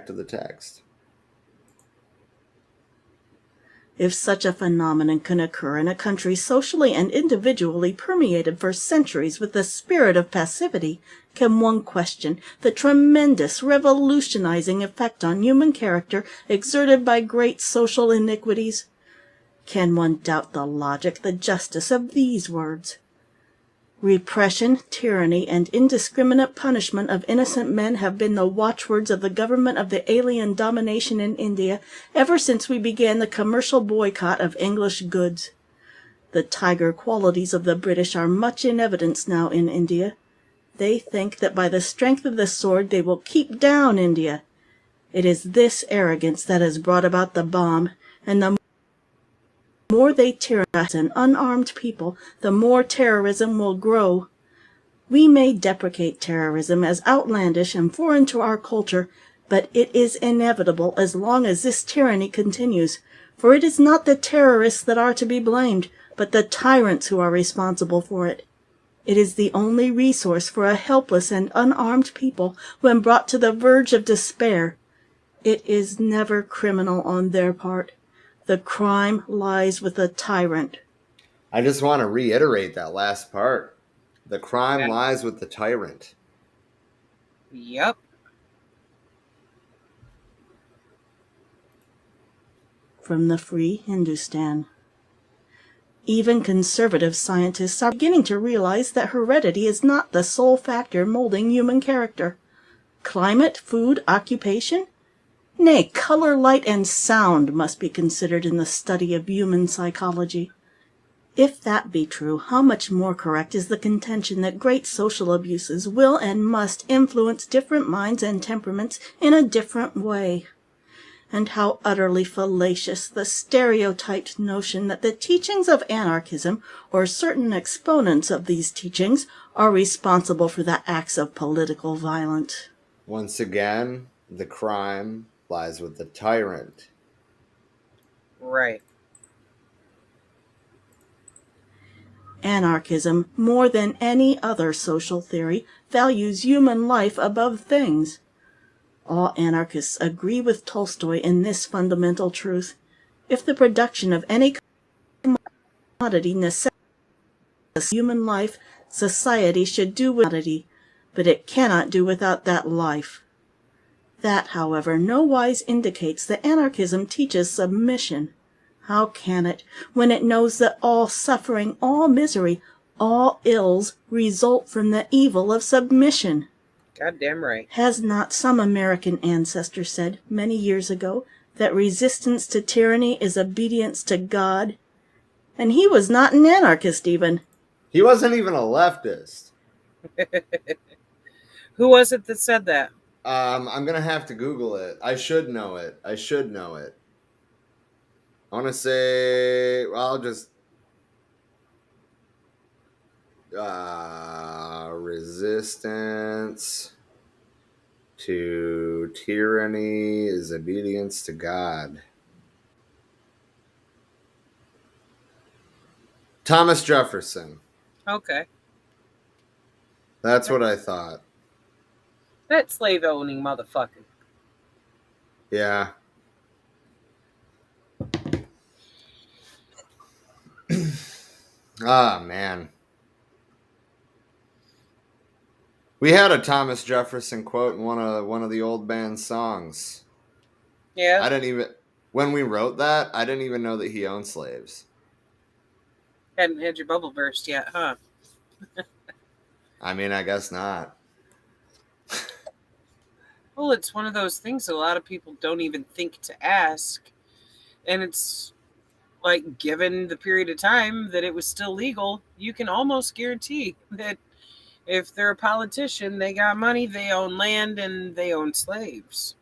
to the text. If such a phenomenon can occur in a country socially and individually permeated for centuries with the spirit of passivity, can one question the tremendous revolutionizing effect on human character exerted by great social iniquities? Can one doubt the logic, the justice of these words? Repression, tyranny, and indiscriminate punishment of innocent men have been the watchwords of the government of the alien domination in India ever since we began the commercial boycott of English goods. The tiger qualities of the British are much in evidence now in India. They think that by the strength of the sword they will keep down India. It is this arrogance that has brought about the bomb, and the more they tyrannize an unarmed people, the more terrorism will grow. We may deprecate terrorism as outlandish and foreign to our culture, but it is inevitable as long as this tyranny continues, for it is not the terrorists that are to be blamed, but the tyrants who are responsible for it. It is the only resource for a helpless and unarmed people when brought to the verge of despair. It is never criminal on their part. The crime lies with the tyrant. I just want to reiterate that last part. The crime lies with the tyrant. Yep. From the Free Hindustan. Even conservative scientists are beginning to realize that heredity is not the sole factor molding human character. Climate, food, occupation? Nay, color, light, and sound must be considered in the study of human psychology. If that be true, how much more correct is the contention that great social abuses will and must influence different minds and temperaments in a different way? And how utterly fallacious the stereotyped notion that the teachings of anarchism, or certain exponents of these teachings, are responsible for the acts of political violence. Once again, the crime lies with the tyrant. Right. Anarchism, more than any other social theory, values human life above things. All anarchists agree with Tolstoy in this fundamental truth. If the production of any commodity necessitates human life, society should do with commodity, but it cannot do without that life. That, however, nowise indicates that anarchism teaches submission. How can it, when it knows that all suffering, all misery, all ills result from the evil of submission? Goddamn right. Has not some American ancestor said, many years ago, that resistance to tyranny is obedience to God? And he was not an anarchist, even. He wasn't even a leftist. Who was it that said that? I'm going to have to Google it. I should know it. I want to say, well, I'll just resistance to tyranny is obedience to God. Thomas Jefferson. Okay. That's what I thought. That slave owning motherfucker. Yeah. Ah, man. We had a Thomas Jefferson quote in one of the old band songs. Yeah. I didn't even when we wrote that, I didn't even know that he owned slaves. Hadn't had your bubble burst yet, huh? I mean, I guess not. Well, it's one of those things that a lot of people don't even think to ask. And it's like, given the period of time that it was still legal, you can almost guarantee that if they're a politician, they got money, they own land, and they own slaves.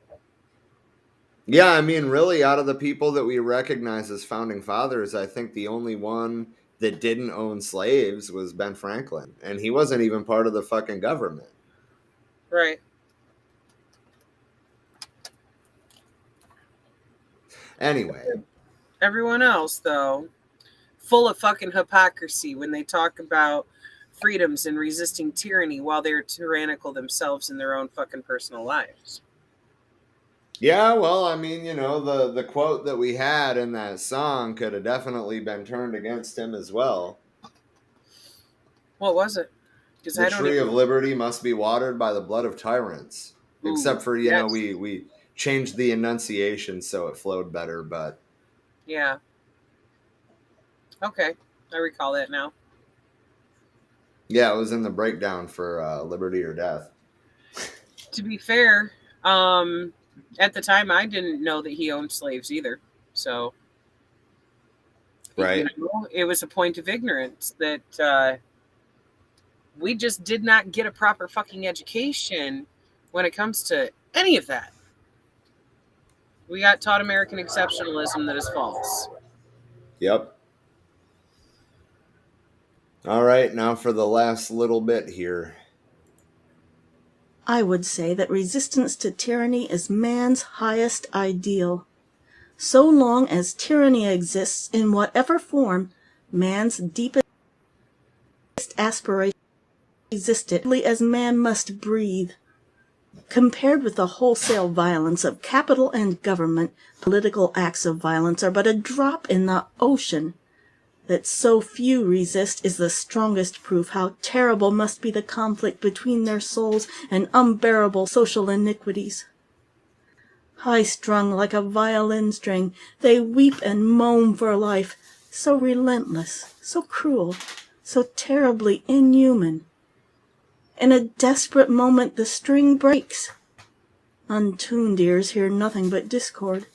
Yeah, I mean, really, out of the people that we recognize as founding fathers, I think the only one that didn't own slaves was Ben Franklin, and he wasn't even part of the fucking government. Right. Anyway, Everyone else, though, full of fucking hypocrisy when they talk about freedoms and resisting tyranny while they're tyrannical themselves in their own fucking personal lives. yeah, well, I mean, the quote that we had in that song could have definitely been turned against him as well. What was it? Because The I don't tree even. of liberty must be watered by the blood of tyrants. Ooh, Except for, yes. we changed the enunciation so it flowed better, but Yeah. Okay. I recall that now. yeah, it was in the breakdown for Liberty or Death. To be fair, at the time I didn't know that he owned slaves either. So, Right. it was a point of ignorance that we just did not get a proper fucking education when it comes to any of that. We got taught American exceptionalism that is false. Yep. All right, now for the last little bit here. I would say that resistance to tyranny is man's highest ideal. So long as tyranny exists in whatever form, man's deepest aspiration resist it as man must breathe. Compared with the wholesale violence of capital and government, political acts of violence are but a drop in the ocean. That so few resist is the strongest proof how terrible must be the conflict between their souls and unbearable social iniquities. High-strung like a violin string, they weep and moan for life, so relentless, so cruel, so terribly inhuman. In a desperate moment the string breaks. Untuned ears hear nothing but discord,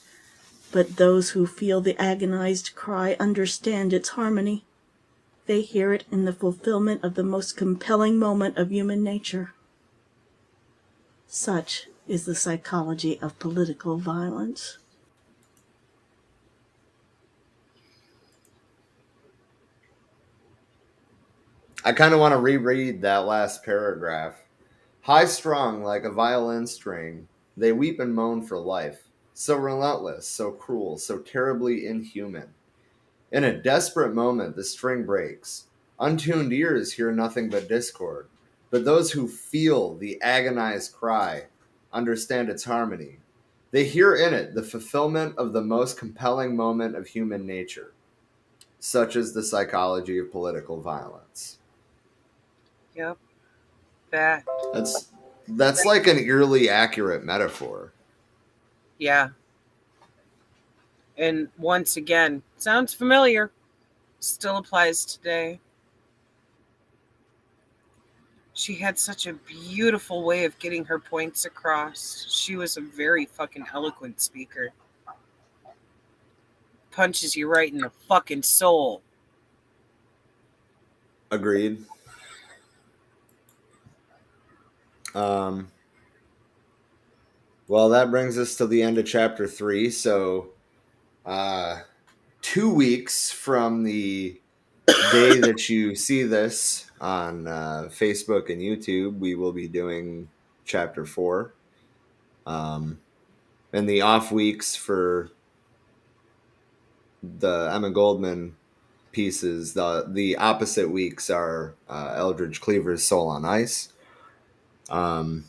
but those who feel the agonized cry understand its harmony. They hear it in the fulfillment of the most compelling moment of human nature. Such is the psychology of political violence. I kind of want to reread that last paragraph. High strung like a violin string, they weep and moan for life. So relentless, so cruel, so terribly inhuman. In a desperate moment, the string breaks. Untuned ears hear nothing but discord, but those who feel the agonized cry understand its harmony. They hear in it the fulfillment of the most compelling moment of human nature. Such is the psychology of political violence. Yep. That. That's like an eerily accurate metaphor. Yeah. And once again, sounds familiar. Still applies today. She had such a beautiful way of getting her points across. She was a very fucking eloquent speaker. Punches you right in the fucking soul. Agreed. Um, well, that brings us to the end of chapter 3. So, 2 weeks from the day that you see this on Facebook and YouTube, we will be doing chapter 4. And the off weeks for the Emma Goldman pieces, the opposite weeks are Eldridge Cleaver's Soul on Ice. And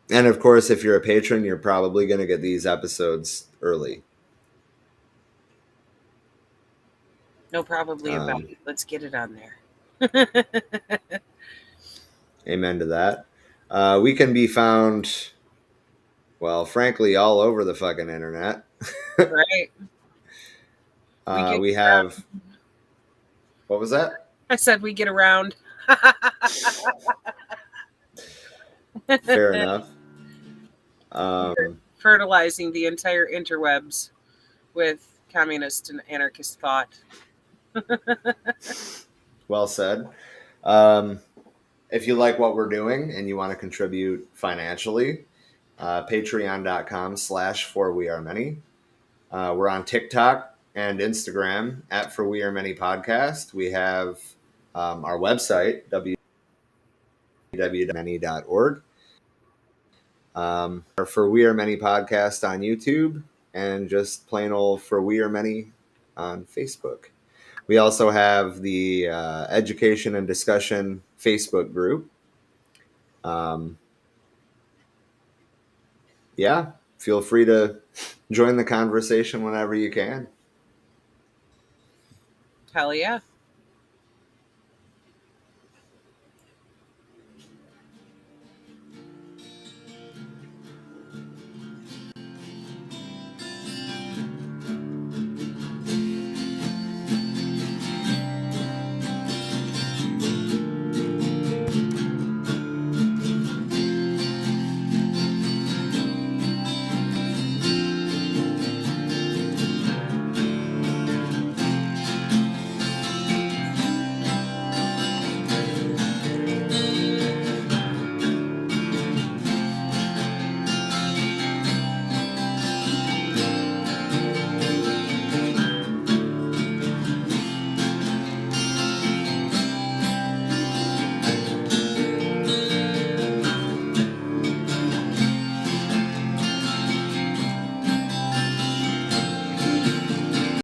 of course, if you're a patron, you're probably going to get these episodes early. No, probably about it. Let's get it on there. Amen to that. We can be found, well, frankly, all over the fucking internet. Right. We have. What was that? I said we get around. Fair enough. Fertilizing the entire interwebs with communist and anarchist thought. Well said. If you like what we're doing and you want to contribute financially, patreon.com/forwearemany. We're on TikTok and Instagram at For We Are Many Podcast. We have our website, www.many.org. For We Are Many Podcast on YouTube, and just plain old For We Are Many on Facebook. We also have the Education and Discussion Facebook group. Yeah, feel free to join the conversation whenever you can. Hell yeah.